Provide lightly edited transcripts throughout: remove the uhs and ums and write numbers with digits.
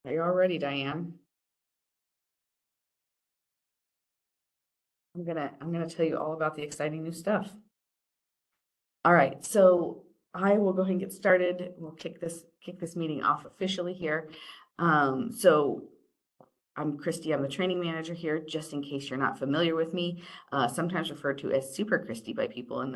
Are you all ready, Diane? I'm gonna tell you all about the exciting new stuff. All right, so I will go ahead and get started. We'll kick this meeting off officially here. So I'm Christy. I'm the training manager here. Just in case you're not familiar with me, sometimes referred to as Super Christy by people on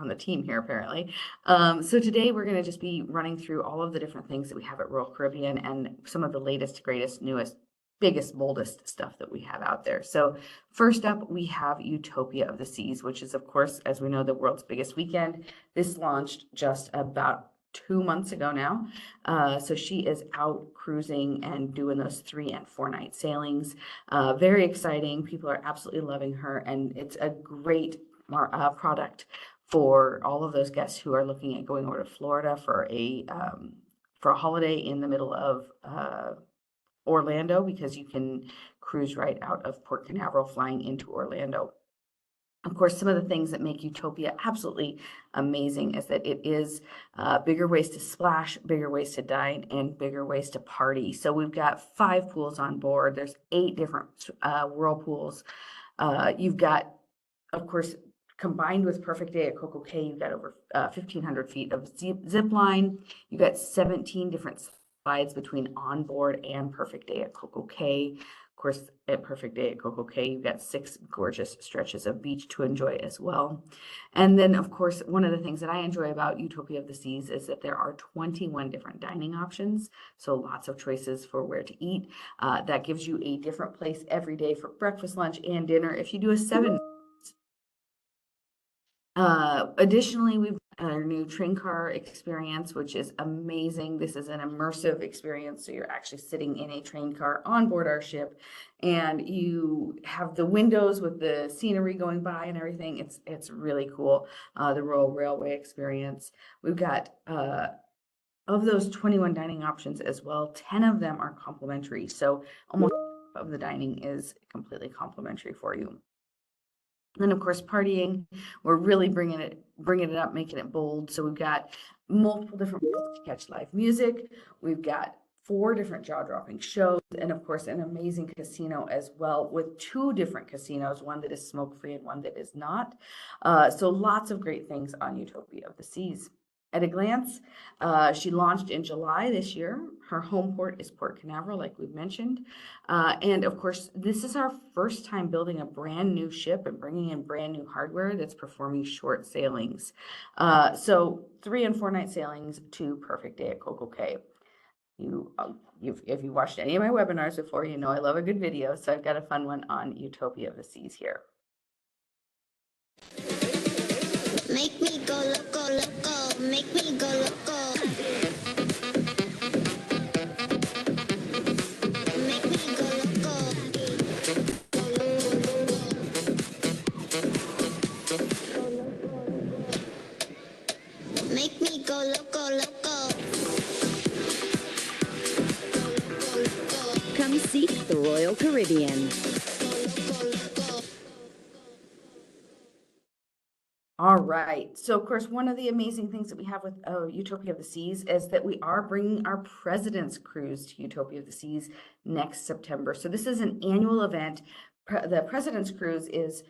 the team here, apparently. So today we're going to just be running through all of the different things that we have at Royal Caribbean and some of the latest, greatest, newest, biggest, boldest stuff that we have out there. So first up, we have Utopia of the Seas, which is, of course, as we know, the world's biggest weekend. This launched just about 2 months ago now. So she is out cruising and doing those 3 and 4 night sailings. Very exciting. People are absolutely loving her, and it's a great product for all of those guests who are looking at going over to Florida for a holiday in the middle of Orlando, because you can cruise right out of Port Canaveral flying into Orlando. Of course, some of the things that make Utopia absolutely amazing is that it is bigger ways to splash, bigger ways to dine, and bigger ways to party. So we've got 5 pools on board. There's 8 different whirlpools. You've got, of course, combined with Perfect Day at Coco Cay, you've got over 1,500 feet of zip line. You've got 17 different slides between onboard and Perfect Day at Coco Cay. Of course, at Perfect Day at Coco Cay, you've got 6 gorgeous stretches of beach to enjoy as well. And then, of course, one of the things that I enjoy about Utopia of the Seas is that there are 21 different dining options, so lots of choices for where to eat. That gives you a different place every day for breakfast, lunch, and dinner. If you do a 7 additionally, we've our new train car experience, which is amazing. This is an immersive experience. So you're actually sitting in a train car on board our ship, and you have the windows with the scenery going by and everything. It's really cool. The Royal Railway experience. We've got of those 21 dining options as well, 10 of them are complimentary. So almost of the dining is completely complimentary for you. Then, of course, partying, we're really bringing it up, making it bold. So we've got multiple different ways to catch live music. We've got 4 different jaw-dropping shows, and of course, an amazing casino as well, with 2 different casinos, one that is smoke-free and one that is not. So lots of great things on Utopia of the Seas. At a glance, she launched in July this year. Her home port is Port Canaveral, like we've mentioned. And of course, this is our first time building a brand new ship and bringing in brand new hardware that's performing short sailings. So 3 and 4 night sailings to Perfect Day at Coco Cay. If you watched any of my webinars before, you know I love a good video. So I've got a fun one on Utopia of the Seas here. Make me go loco, loco, make me go loco. Make me go loco. Make me go loco, loco. Come see the Royal Caribbean. All right. So, of course, one of the amazing things that we have with Utopia of the Seas is that we are bringing our President's Cruise to Utopia of the Seas next September. So, this is an annual event. The President's Cruise is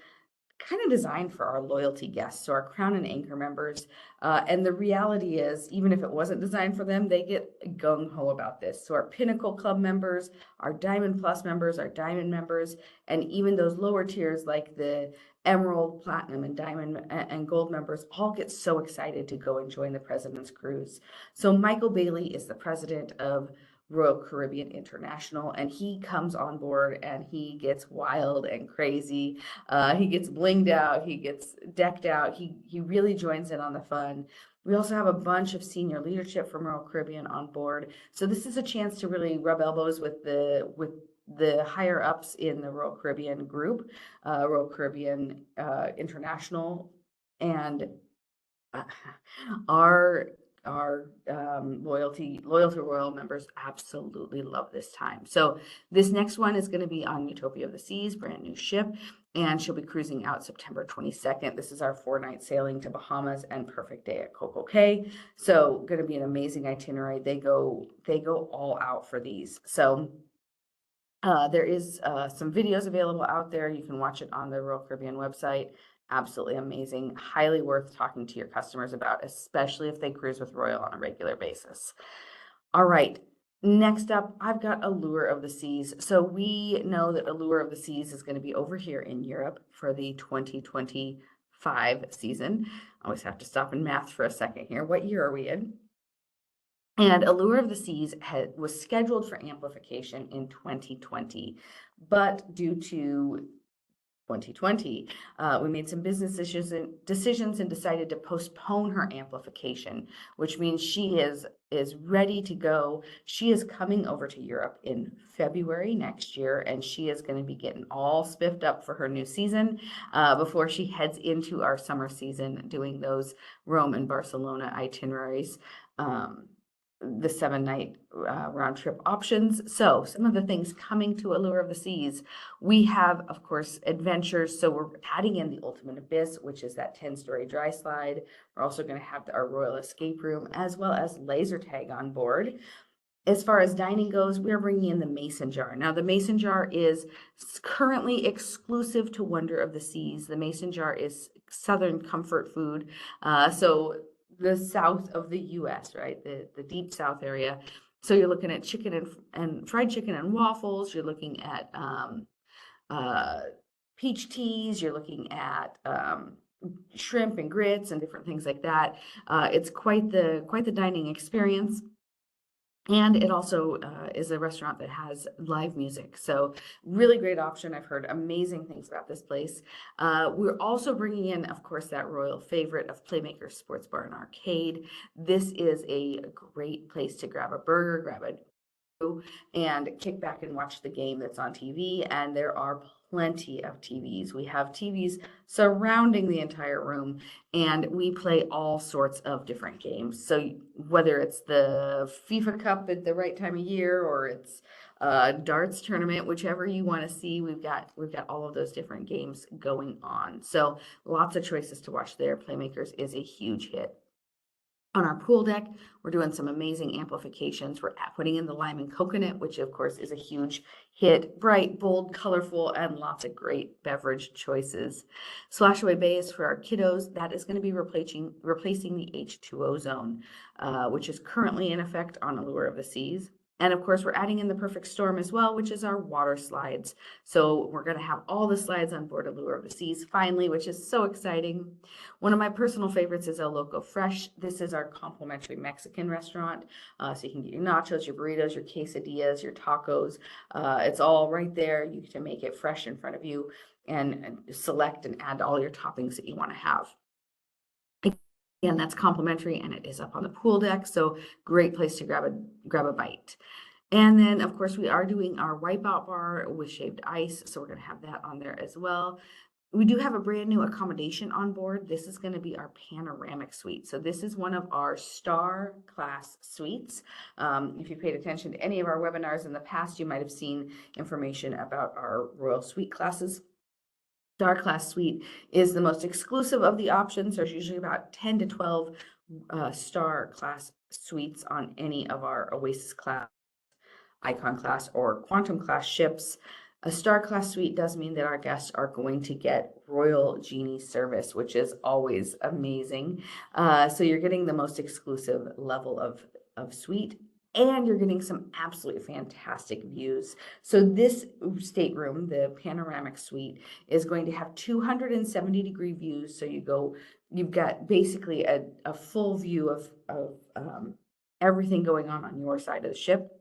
kind of designed for our loyalty guests, so our Crown and Anchor members. And the reality is, even if it wasn't designed for them, they get gung ho about this. So, our Pinnacle Club members, our Diamond Plus members, our Diamond members, and even those lower tiers like the Emerald, Platinum, and Diamond and Gold members all get so excited to go and join the President's Cruise. So Michael Bailey is the president of Royal Caribbean International, and he comes on board and he gets wild and crazy. He gets blinged out, he gets decked out. He really joins in on the fun. We also have a bunch of senior leadership from Royal Caribbean on board, so this is a chance to really rub elbows with the higher ups in the Royal Caribbean group, Royal Caribbean International, and our our loyal to Royal members absolutely love this time. So this next one is going to be on Utopia of the Seas, brand new ship, and she'll be cruising out September 22nd. This is our 4-night sailing to Bahamas and perfect day at Coco Cay. So going to be an amazing itinerary. They go all out for these. So there is some videos available out there. You can watch it on the Royal Caribbean website. Absolutely amazing. Highly worth talking to your customers about, especially if they cruise with Royal on a regular basis. All right. Next up, I've got Allure of the Seas. So we know that Allure of the Seas is going to be over here in Europe for the 2025 season. I always have to stop and math for a second here. What year are we in? And Allure of the Seas was scheduled for amplification in 2020, but due to 2020, we made some business decisions and decided to postpone her amplification, which means she is ready to go. She is coming over to Europe in February next year, and she is going to be getting all spiffed up for her new season before she heads into our summer season, doing those Rome and Barcelona itineraries. The 7-night round trip options. So some of the things coming to Allure of the Seas, we have, of course, adventures. So we're adding in the Ultimate Abyss, which is that 10-story dry slide. We're also going to have our Royal Escape Room, as well as laser tag on board. As far as dining goes, we're bringing in the Mason Jar. Now, the Mason Jar is currently exclusive to Wonder of the Seas. The Mason Jar is Southern comfort food. So the south of the U.S., right? The deep south area. So you're looking at chicken and fried chicken and waffles. You're looking at peach teas. You're looking at shrimp and grits and different things like that. It's quite the dining experience. And it also is a restaurant that has live music. So really great option. I've heard amazing things about this place. We're also bringing in, of course, that royal favorite of Playmaker Sports Bar and Arcade. This is a great place to grab a burger, grab a and kick back and watch the game that's on TV. And there are plenty of TVs. We have TVs surrounding the entire room, and we play all sorts of different games. So whether it's the FIFA Cup at the right time of year, or it's a darts tournament, whichever you want to see, we've got all of those different games going on. So lots of choices to watch there. Playmakers is a huge hit. On our pool deck, we're doing some amazing amplifications. We're putting in the lime and coconut, which of course is a huge hit. Bright, bold, colorful, and lots of great beverage choices. Splashaway Bay is for our kiddos. That is going to be replacing the H2O zone, which is currently in effect on Allure of the Seas. And of course, we're adding in the Perfect Storm as well, which is our water slides. So we're going to have all the slides on board Allure of the Seas finally, which is so exciting. One of my personal favorites is El Loco Fresh. This is our complimentary Mexican restaurant. So you can get your nachos, your burritos, your quesadillas, your tacos. It's all right there. You get to make it fresh in front of you and select and add all your toppings that you want to have. Again, that's complimentary, and it is up on the pool deck, so great place to grab a bite. And then, of course, we are doing our Wipeout bar with shaved ice, so we're going to have that on there as well. We do have a brand new accommodation on board. This is going to be our panoramic suite. So this is one of our star class suites. If you paid attention to any of our webinars in the past, you might have seen information about our Royal Suite classes. Star Class Suite is the most exclusive of the options. There's usually about 10 to 12 Star Class suites on any of our Oasis class, Icon class, or Quantum class ships. A Star Class suite does mean that our guests are going to get Royal Genie service, which is always amazing. So you're getting the most exclusive level of suite, and you're getting some absolutely fantastic views. So this stateroom, the panoramic suite, is going to have 270-degree views. So you've got basically a full view of everything going on your side of the ship.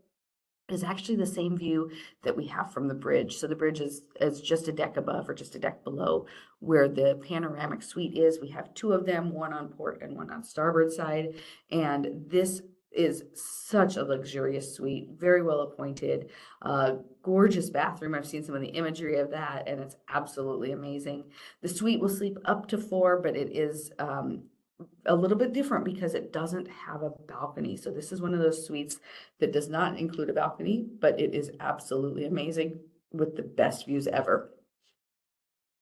Is actually the same view that we have from the bridge. So the bridge is just a deck above or just a deck below where the panoramic suite is. We have two of them, one on port and one on starboard side. And this is such a luxurious suite, very well appointed, gorgeous bathroom. I've seen some of the imagery of that, and it's absolutely amazing. The suite will sleep up to 4, but it is a little bit different because it doesn't have a balcony. So this is one of those suites that does not include a balcony, but it is absolutely amazing with the best views ever.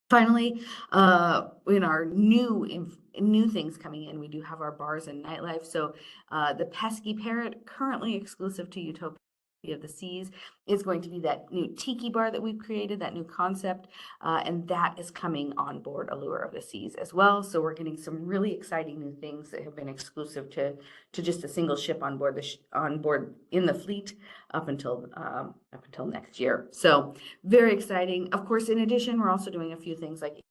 Finally, in our new things coming in, we do have our bars and nightlife. So the Pesky Parrot, currently exclusive to Utopia of the Seas, is going to be that new tiki bar that we've created, that new concept, and that is coming on board Allure of the Seas as well. So we're getting some really exciting new things that have been exclusive to just a single ship on board on board in the fleet up until next year. So very exciting. Of course, in addition, we're also doing a few things like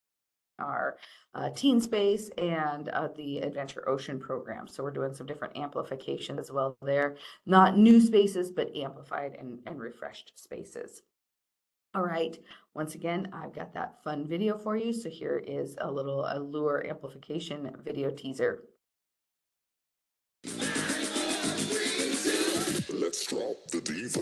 our Teen Space and the Adventure Ocean program. So we're doing some different amplification as well there. Not new spaces, but amplified and refreshed spaces. All right, once again, I've got that fun video for you. So here is a little Allure amplification video teaser. Let's drop the diva.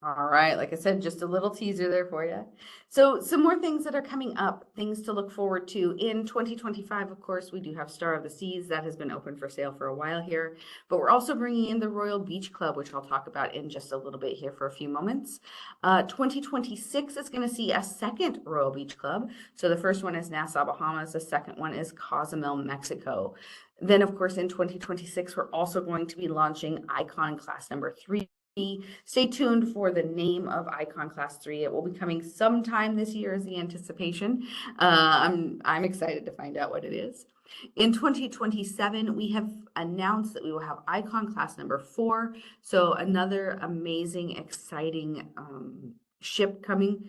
All right, like I said, just a little teaser there for you. So some more things that are coming up, things to look forward to in 2025. Of course, we do have Star of the Seas that has been open for sale for a while here, but we're also bringing in the Royal Beach Club, which I'll talk about in just a little bit here for a few moments. 2026 is going to see a second Royal Beach Club. So the first one is Nassau, Bahamas. The second one is Cozumel, Mexico. Then, of course, in 2026, we're also going to be launching Icon Class number 3. Stay tuned for the name of Icon Class 3. It will be coming sometime this year is the anticipation. I'm excited to find out what it is. In 2027, we have announced that we will have Icon Class number 4. So another amazing, exciting ship coming.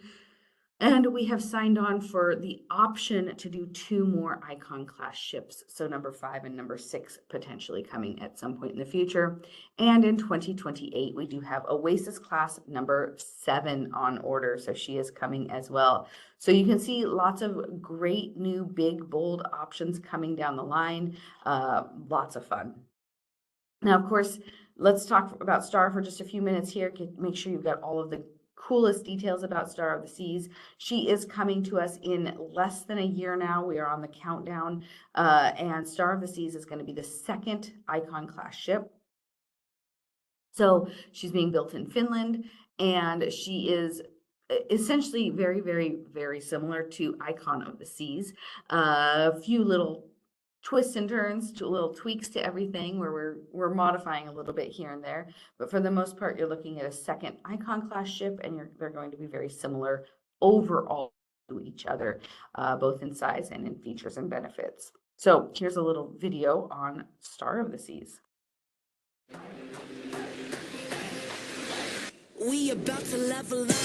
And we have signed on for the option to do 2 more Icon Class ships. So number 5 and number 6 potentially coming at some point in the future. And in 2028, we do have Oasis Class number 7 on order. So she is coming as well. So you can see lots of great new big, bold options coming down the line. Lots of fun. Now, of course, let's talk about Star for just a few minutes here. Make sure you've got all of the coolest details about Star of the Seas. She is coming to us in less than a year now. We are on the countdown, and Star of the Seas is going to be the second Icon Class ship. So she's being built in Finland, and she is essentially very, very, very similar to Icon of the Seas. A few little twists and turns, to little tweaks to everything where we're modifying a little bit here and there, but for the most part you're looking at a second Icon Class ship, and they're going to be very similar overall to each other, both in size and in features and benefits. So here's a little video on Star of the Seas. We about to level up.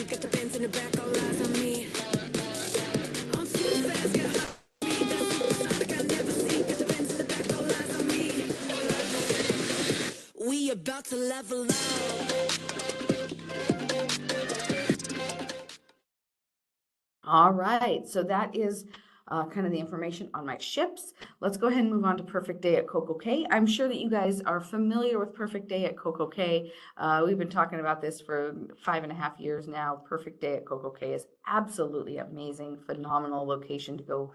Got the pants in the back, all eyes on me. I'm too fast, got hot speed, that's supersonic, I never see. Got the pants in the back, all eyes on me. We about to level up. All right, so that is kind of the information on my ships. Let's go ahead and move on to Perfect Day at Coco Cay. I'm sure that you guys are familiar with Perfect Day at Coco Cay. We've been talking about this for 5.5 years now. Perfect Day at Coco Cay is absolutely amazing, phenomenal location to go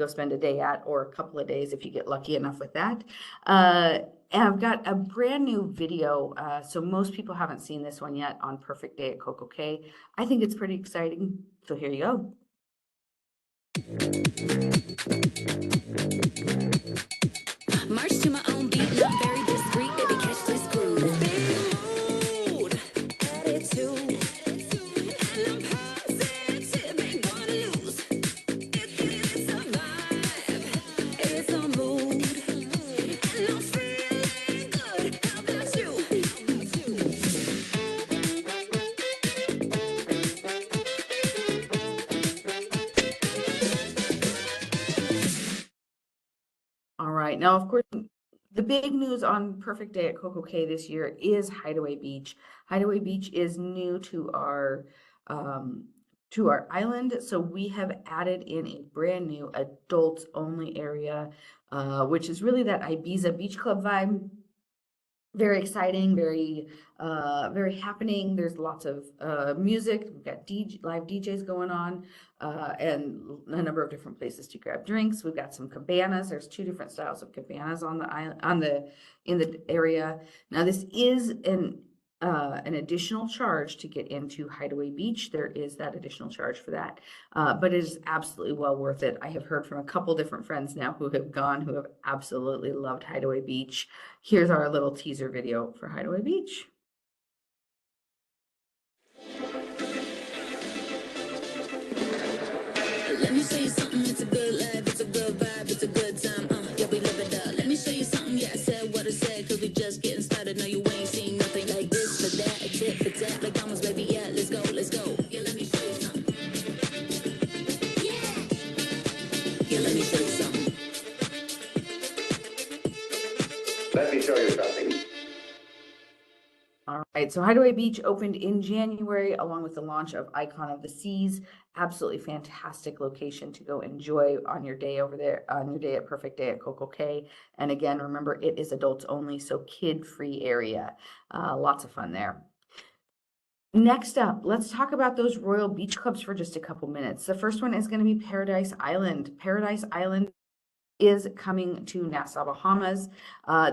spend a day at, or a couple of days if you get lucky enough with that. And I've got a brand new video, so most people haven't seen this one yet, on Perfect Day at Coco Cay. I think it's pretty exciting, so here you go. March to my own beat, not very discreet, baby, catch this groove. Big mood, attitude, and I'm positive, ain't gonna lose. It's a vibe, it's a mood, and I'm feeling good. How about you? All right, now of course The big news on Perfect Day at Coco Cay this year is Hideaway Beach. Hideaway Beach is new to our island, so we have added in a brand new adults only area, which is really that Ibiza Beach Club vibe. Very exciting, very happening. There's lots of music. We've got live DJs going on, and a number of different places to grab drinks. We've got some cabanas. There's two different styles of cabanas on the island, in the area. Now this is an additional charge to get into Hideaway Beach. There is that additional charge for that, but it is absolutely well worth it. I have heard from a couple different friends now who have gone, who have absolutely loved Hideaway Beach. Here's our little teaser video for Hideaway Beach. Let me show you something, it's a good life, it's a good vibe, it's a good time, yeah, we live it up. Let me show you something, yeah, I said what I said, cause we just getting started, no, you ain't seen nothing like this for that, a tip for that, like almost, baby, yeah, let's go, yeah, let me show you something. Yeah, let me show you something. Let me show you something. All right, so Hideaway Beach opened in January along with the launch of Icon of the Seas. Absolutely fantastic location to go enjoy on your day over there, on your day at Perfect Day at Coco Cay. And again, remember, it is adults only, so kid-free area. Lots of fun there. Next up, let's talk about those Royal Beach Clubs for just a couple minutes. The first one is going to be Paradise Island. Paradise Island is coming to Nassau, Bahamas.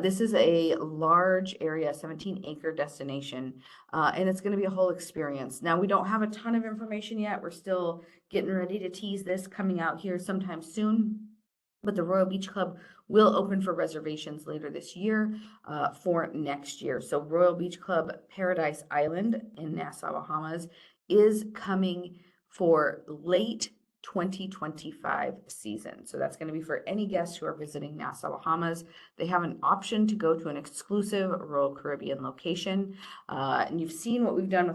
This is a large area, 17-acre destination, and it's going to be a whole experience. Now, we don't have a ton of information yet. We're still getting ready to tease this coming out here sometime soon, but the Royal Beach Club will open for reservations later this year for next year. So Royal Beach Club Paradise Island in Nassau, Bahamas is coming for late 2025 season. So that's going to be for any guests who are visiting Nassau, Bahamas. They have an option to go to an exclusive Royal Caribbean location. And you've seen what we've done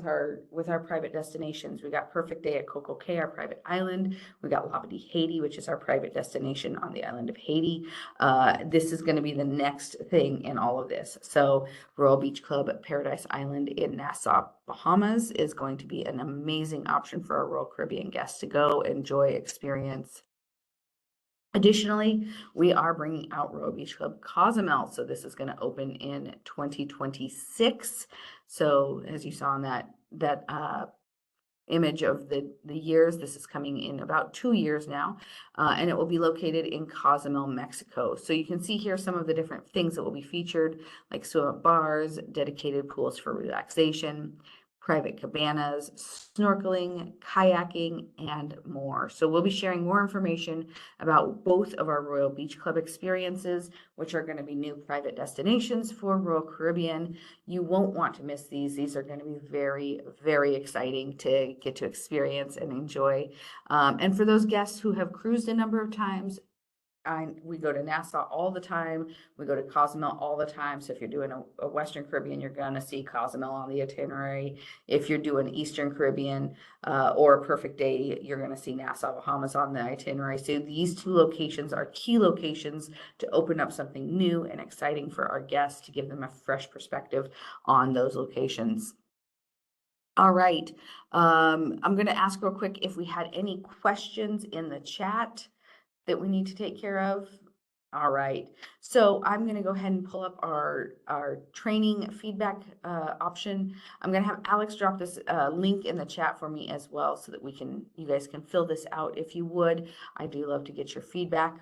with our private destinations. We got Perfect Day at Coco Cay, our private island. We got Labadee, Haiti, which is our private destination on the island of Haiti. This is going to be the next thing in all of this. So Royal Beach Club Paradise Island in Nassau, Bahamas is going to be an amazing option for our Royal Caribbean guests to go enjoy, experience. Additionally, we are bringing out Royal Beach Club Cozumel. So this is going to open in 2026. So as you saw in that image of the years, this is coming in about 2 years now, and it will be located in Cozumel, Mexico. So you can see here some of the different things that will be featured, like swim-up bars, dedicated pools for relaxation, private cabanas, snorkeling, kayaking, and more. So we'll be sharing more information about both of our Royal Beach Club experiences, which are going to be new private destinations for Royal Caribbean. You won't want to miss these. These are going to be very, very exciting to get to experience and enjoy. And for those guests who have cruised a number of times, we go to Nassau all the time. We go to Cozumel all the time. So if you're doing a Western Caribbean, you're going to see Cozumel on the itinerary. If you're doing Eastern Caribbean or a Perfect Day, you're going to see Nassau, Bahamas on the itinerary. So these two locations are key locations to open up something new and exciting for our guests, to give them a fresh perspective on those locations. All right. I'm going to ask real quick if we had any questions in the chat that we need to take care of. All right, so I'm going to go ahead and pull up our training feedback option. I'm going to have Alex drop this link in the chat for me as well, so that you guys can fill this out if you would. I do love to get your feedback.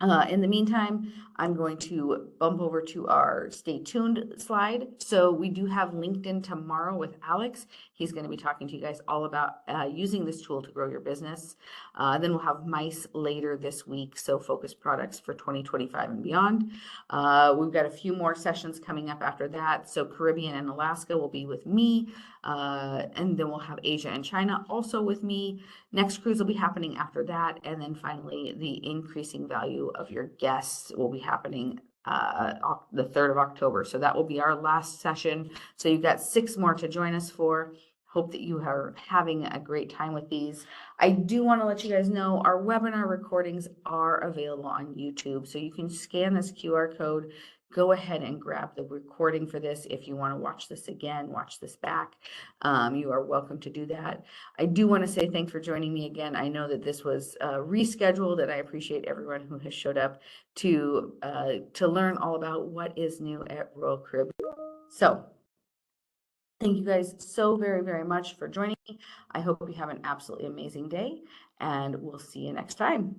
In the meantime, I'm going to bump over to our stay tuned slide. So we do have LinkedIn tomorrow with Alex. He's going to be talking to you guys all about using this tool to grow your business. Then we'll have MICE later this week, so focus products for 2025 and beyond. We've got a few more sessions coming up after that. So Caribbean and Alaska will be with me. And then we'll have Asia and China also with me. Next cruise will be happening after that. And then finally, the increasing value of your guests will be happening the 3rd of October. So that will be our last session. So you've got 6 more to join us for. Hope that you are having a great time with these. I do want to let you guys know our webinar recordings are available on YouTube. So you can scan this QR code, go ahead and grab the recording for this. If you want to watch this again, watch this back, you are welcome to do that. I do want to say thanks for joining me again. I know that this was rescheduled, and I appreciate everyone who has showed up to learn all about what is new at Royal Caribbean. So thank you guys so very, very much for joining me. I hope you have an absolutely amazing day, and we'll see you next time.